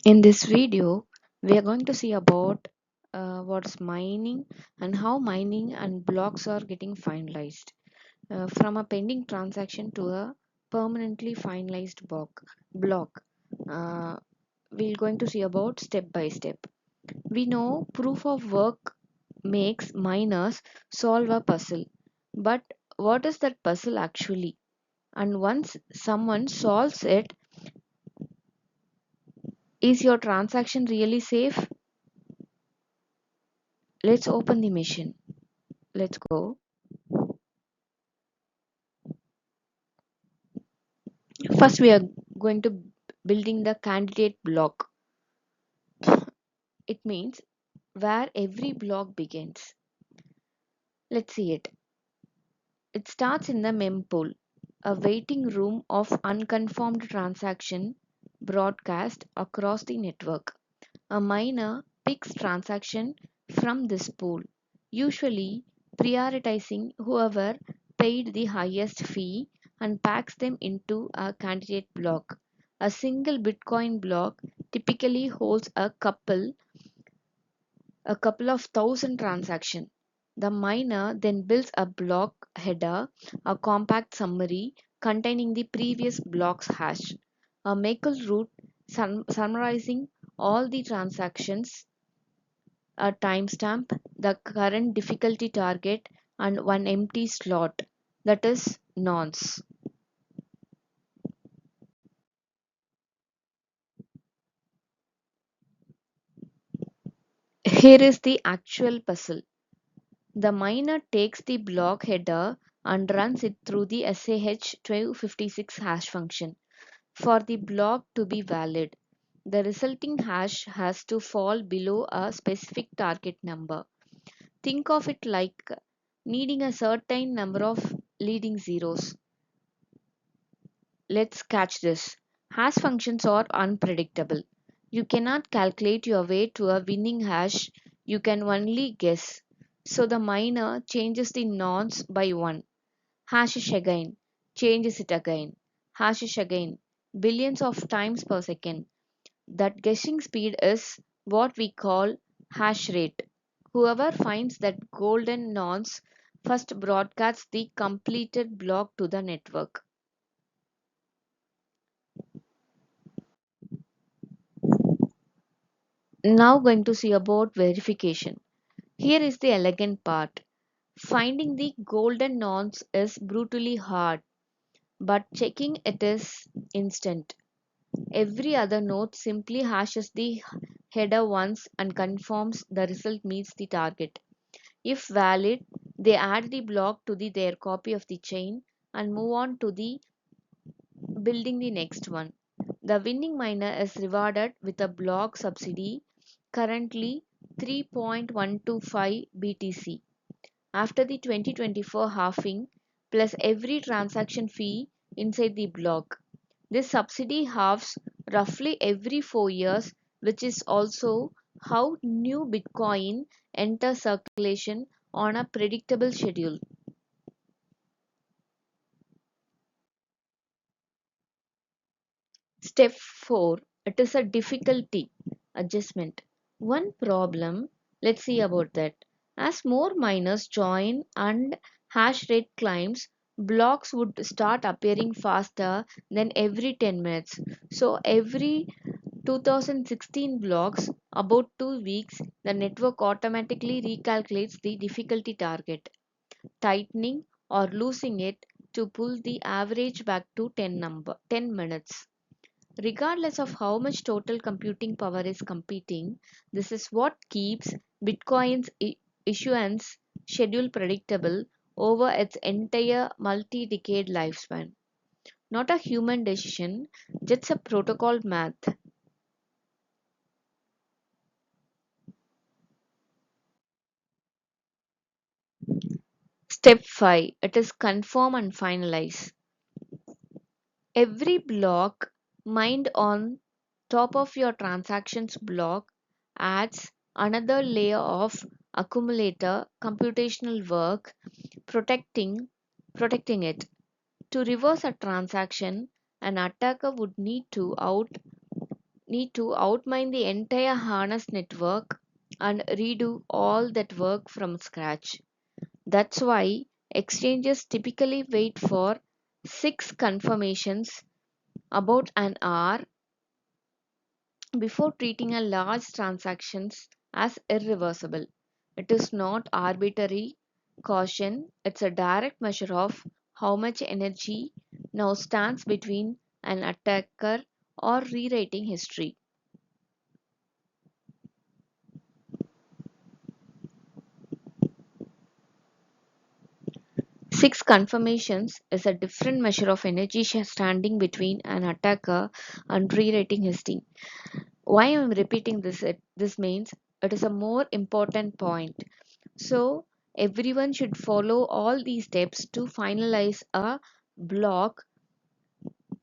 In this video, we are going to see about what's mining and how mining and blocks are getting finalized from a pending transaction to a permanently finalized block. Uh, we're going to see about step by step. We know proof of work makes miners solve a puzzle, but what is that puzzle actually? And once someone solves it, is your transaction really safe? Let's open the machine. Let's go. First, we are going to building the candidate block. It means where every block begins. Let's see it. It starts in the mempool, a waiting room of unconfirmed transaction broadcast across the network. A miner picks transaction from this pool, usually prioritizing whoever paid the highest fee and packs them into a candidate block. A single Bitcoin block typically holds a couple of thousand transactions. The miner then builds a block header, a compact summary containing the previous block's hash, a Maple root summarizing all the transactions, a timestamp, the current difficulty target, and one empty slot, that is nonce. Here is the actual puzzle. The miner takes the block header and runs it through the SAH1256 hash function. For the block to be valid, the resulting hash has to fall below a specific target number. Think of it like needing a certain number of leading zeros. Let's catch this. Hash functions are unpredictable. You cannot calculate your way to a winning hash, you can only guess. So the miner changes the nonce by 1, hashes again, changes it again, hashes again, billions of times per second. That guessing speed is what we call hash rate. Whoever finds that golden nonce first broadcasts the completed block to the network. Now going to see about verification. Here is the elegant part. Finding the golden nonce is brutally hard, but checking it is instant. Every other node simply hashes the header once and confirms the result meets the target. If valid, they add the block to their copy of the chain and move on to the building the next one. The winning miner is rewarded with a block subsidy, currently 3.125 BTC. After the 2024 halving plus every transaction fee inside the block. This subsidy halves roughly every 4 years, which is also how new Bitcoin enters circulation on a predictable schedule. Step 4, it is a difficulty adjustment. One problem, let's see about that. As more miners join and hash rate climbs, blocks would start appearing faster than every 10 minutes. So every 2016 blocks, about 2 weeks, the network automatically recalculates the difficulty target, tightening or losing it to pull the average back to 10 minutes. Regardless of how much total computing power is competing, this is what keeps Bitcoin's issuance schedule predictable over its entire multi decade lifespan. Not a human decision, just a protocol math. Step 5, it is confirm and finalize. Every block mined on top of your transactions block adds another layer of accumulator computational work protecting protecting it. To reverse a transaction, an attacker would need to out need to outmine the entire harness network and redo all that work from scratch. That's why exchanges typically wait for 6 confirmations about an hour before treating a large transactions as irreversible. It is not arbitrary caution, it's a direct measure of how much energy now stands between an attacker or rewriting history. 6 confirmations is a different measure of energy standing between an attacker and rewriting history. Why I'm repeating this? This means it is a more important point. So everyone should follow all these steps to finalize a block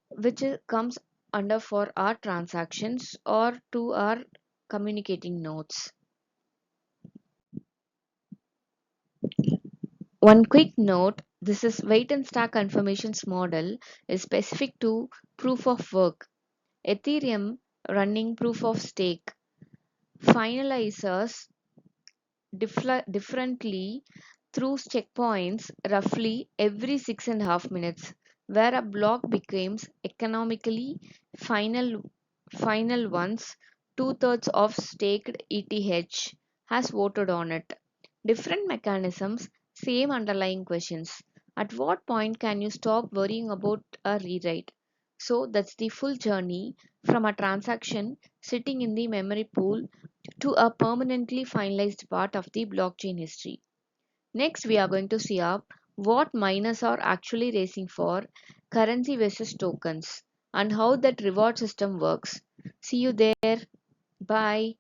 which comes under for our transactions or to our communicating nodes. One quick note, this is wait and stack confirmations model is specific to proof of work. Ethereum running proof of stake finalizes differently through checkpoints roughly every 6.5 minutes, where a block becomes economically final final once two-thirds of staked ETH has voted on it. Different mechanisms, same underlying questions. At what point can you stop worrying about a rewrite? So that's the full journey from a transaction sitting in the memory pool to a permanently finalized part of the blockchain history. Next, we are going to see up what miners are actually racing for, currency versus tokens, and how that reward system works. See you there. Bye.